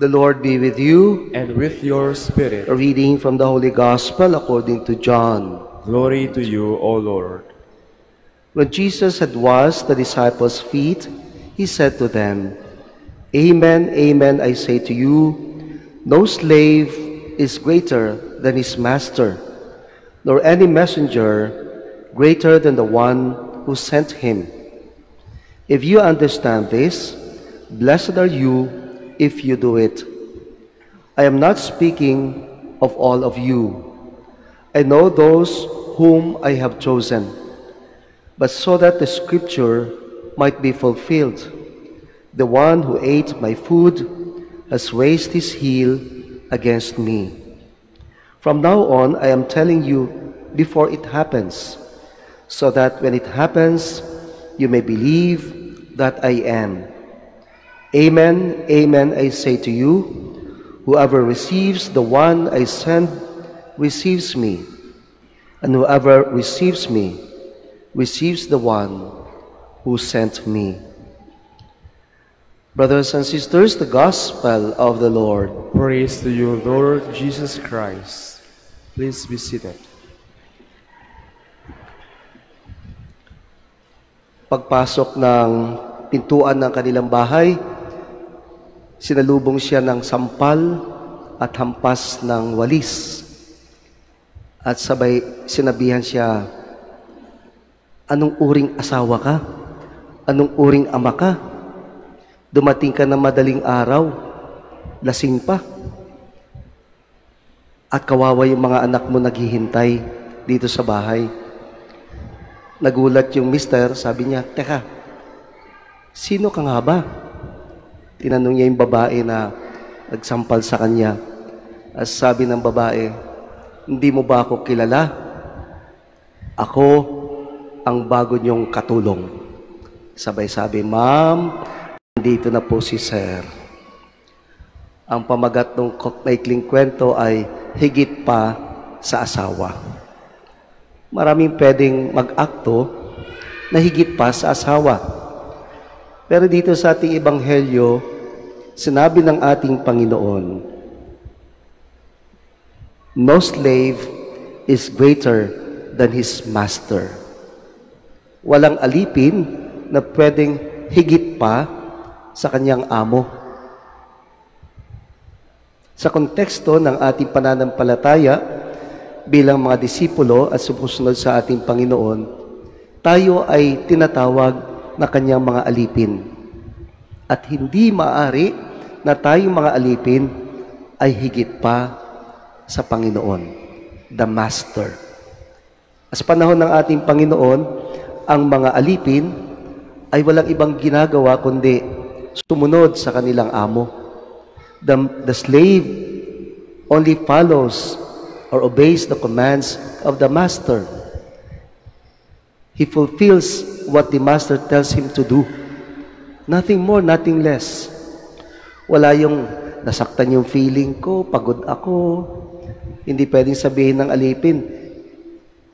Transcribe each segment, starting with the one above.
The Lord be with you. And with your spirit. A reading from the Holy Gospel according to John. Glory to you, O Lord. When Jesus had washed the disciples' feet, he said to them, Amen, amen, I say to you, no slave is greater than his master, nor any messenger greater than the one who sent him. If you understand this, blessed are you if you do it. I am not speaking of all of you. I know those whom I have chosen, but so that the scripture might be fulfilled, the one who ate my food has raised his heel against me. From now on, I am telling you before it happens, so that when it happens, you may believe that I am. Amen, amen, I say to you, whoever receives the one I send receives me, and whoever receives me receives the one who sent me. Brothers and sisters, the Gospel of the Lord. Praise to you, Lord Jesus Christ. Please be seated. Pagpasok ng pintuan ng kanilang bahay, sinalubong siya ng sampal at hampas ng walis. At sabay sinabihan siya, anong uring asawa ka? Anong uring ama ka? Dumating ka na madaling araw, lasing pa. At kawawa yung mga anak mo naghihintay dito sa bahay. Nagulat yung mister, sabi niya, teka, sino ka nga ba? Tinanong niya yung babae na nagsampal sa kanya. At sabi ng babae, hindi mo ba ako kilala? Ako ang bago niyong katulong. Sabay sabi, Ma'am, dito na po si Sir. Ang pamagat ng maikling kwento ay higit pa sa asawa. Maraming pwedeng mag-akto na higit pa sa asawa. Pero dito sa ating ebanghelyo, sinabi ng ating Panginoon, no slave is greater than his master. Walang alipin na pwedeng higit pa sa kanyang amo. Sa konteksto ng ating pananampalataya bilang mga disipulo at sumusunod sa ating Panginoon, tayo ay tinatawag na kanyang mga alipin. At hindi maaari na tayong mga alipin ay higit pa sa Panginoon, the Master. Sa panahon ng ating Panginoon, ang mga alipin ay walang ibang ginagawa kundi sumunod sa kanilang amo. The slave only follows or obeys the commands of the master. He fulfills what the master tells him to do. Nothing more, nothing less. Wala yung nasaktan yung feeling ko, pagod ako. Hindi pwedeng sabihin ng alipin,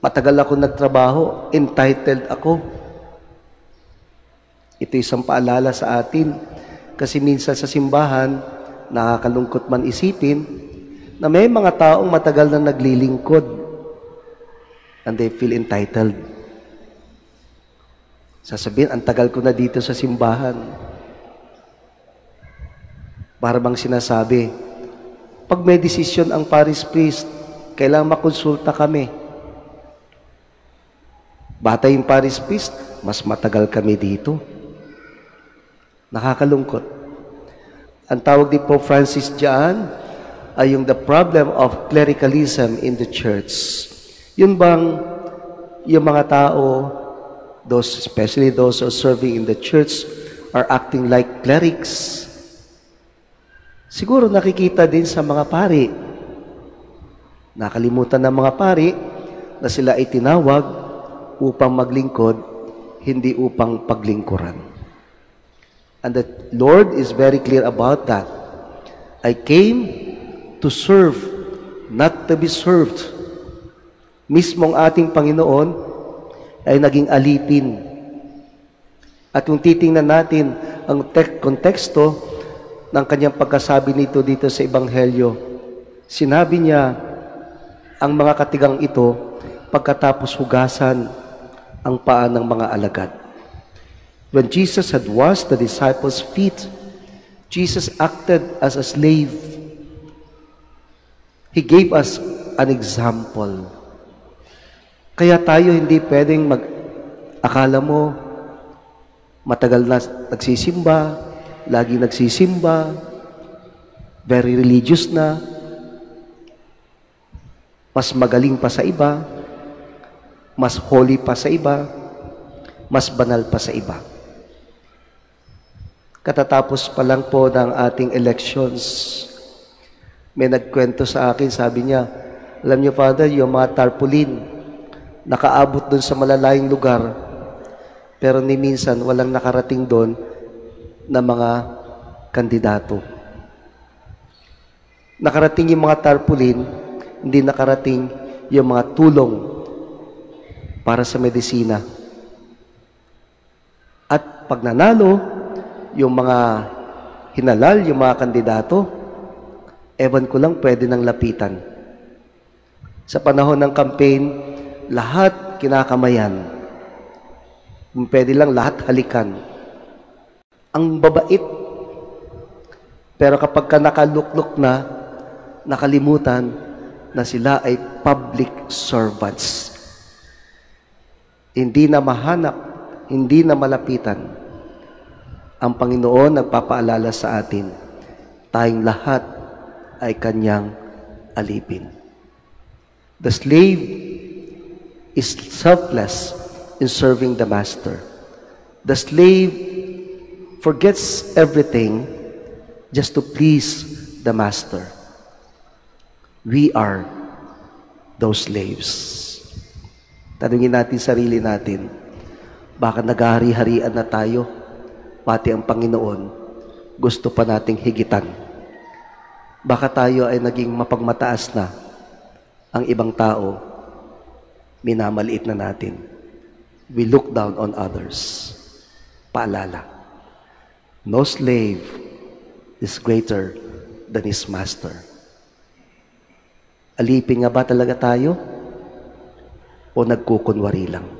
matagal ako nagtrabaho, entitled ako. Ito isang paalala sa atin kasi minsan sa simbahan, nakakalungkot man isipin na may mga taong matagal na naglilingkod and they feel entitled. Sasabihin, ang tagal ko na dito sa simbahan. Para bang sinasabi, pag may desisyon ang parish priest, kailangang makonsulta kami. Bata yung parish priest, mas matagal kami dito. Nakakalungkot. Ang tawag ni Pope Francis diyan ay yung the problem of clericalism in the church. Yun bang yung mga tao, those, especially those who are serving in the church, are acting like clerics? Siguro nakikita din sa mga pari. Nakalimutan ng mga pari na sila ay tinawag upang maglingkod, hindi upang paglingkuran. And the Lord is very clear about that. I came to serve, not to be served. Mismong ating Panginoon ay naging alipin. At kung titingnan natin ang konteksto, ng kanyang pagkasabi nito dito sa Ebanghelyo. Sinabi niya ang mga katigang ito pagkatapos hugasan ang paa ng mga alagad. When Jesus had washed the disciples' feet, Jesus acted as a slave. He gave us an example. Kaya tayo hindi pwedeng akala mo, matagal na nagsisimba, lagi nagsisimba, very religious na, mas magaling pa sa iba, mas holy pa sa iba, mas banal pa sa iba. Katatapos pa lang po ng ating elections, may nagkwento sa akin, sabi niya, alam niyo, Father, yung mga tarpaulin, nakaabot doon sa malalayong lugar, pero ni minsan walang nakarating doon na mga kandidato. Nakarating yung mga tarpaulin, hindi nakarating yung mga tulong para sa medisina. At pag nanalo, yung mga hinalal, yung mga kandidato, ewan ko lang pwede nang lapitan. Sa panahon ng campaign, lahat kinakamayan. Kung pwede lang lahat halikan. Ang babait. Pero kapag ka nakaluklok na, nakalimutan na sila ay public servants. Hindi na mahanap, hindi na malapitan. Ang Panginoon nagpapaalala sa atin, tayong lahat ay Kanyang alipin. The slave is selfless in serving the master. The slave forgets everything just to please the master. We are those slaves. Tanungin natin sarili natin, baka naghahari-harian na tayo, pati ang Panginoon gusto pa nating higitan. Baka tayo ay naging mapagmataas na, ang ibang tao minamaliit na natin. We look down on others. Paalala, no slave is greater than his master. Alipin nga ba talaga tayo? O nagkukunwari lang?